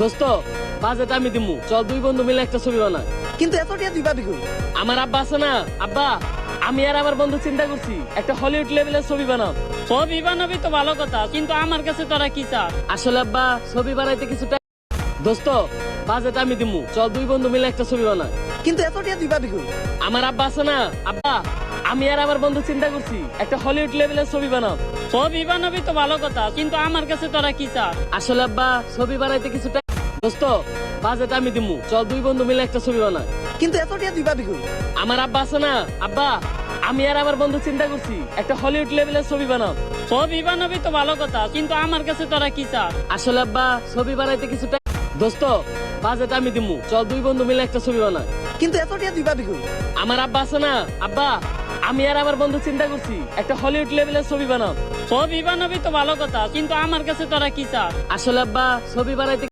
দোস্ত বাজেট আমি দিমু, চল দুই বন্ধু মিলে একটা ছবি বানাই। কিন্তু এত টিয়া তুই পাবি কই? আমার আব্বা আছে না, আব্বা আমি আর আমার বন্ধু চিন্তা করছি একটা হলিউড লেভেলের ছবি বানাম। ছবি বানাবি তো ভালো কথা, কিন্তু আমার কাছে তোরা কি চাস? আসলে আব্বা ছবি বানাইতে কিছু দোস্ত বাজেট আমি দিমু, চল দুই বন্ধু মিলে একটা ছবি বানাই। কিন্তু এত টিয়া তুই পাবি কই? আমার আব্বা আছে না, আব্বা আমি আর আমার বন্ধু চিন্তা করছি একটা হলিউড লেভেলের ছবি বানাম। ছবি বানাবি তো ভালো কথা, কিন্তু আমার কাছে তোরা কি চাস? আসলে আব্বা ছবি বানাইতে কিছু দোস্ত বাজেট আমি দিমু, চল দুই বন্ধু মিলে একটা ছবি বানাই। কিন্তু এত টিয়া তুই পাবি কই? আমার আব্বা আছে না, আব্বা আমি আর আমার বন্ধু চিন্তা করছি একটা হলিউড লেভেলের ছবি বানাম। ছবি বানাবি তো ভালো কথা, কিন্তু আমার কাছে তোরা কি চাস? আসলে আব্বা ছবি বানাইতে কিছু দোস্ত বাজেট আমি দিমু, চল দুই বন্ধু মিলে একটা ছবি বানাই। কিন্তু এত টিয়া তুই পাবি কই? আমার আব্বা আছে না, আব্বা আমি আর আমার বন্ধু চিন্তা করছি একটা হলিউড লেভেলের ছবি বানাম। ছবি বানাবি তো ভালো কথা, কিন্তু আমার কাছে তোরা কি চাস? আসলে আব্বা ছবি বানাইতে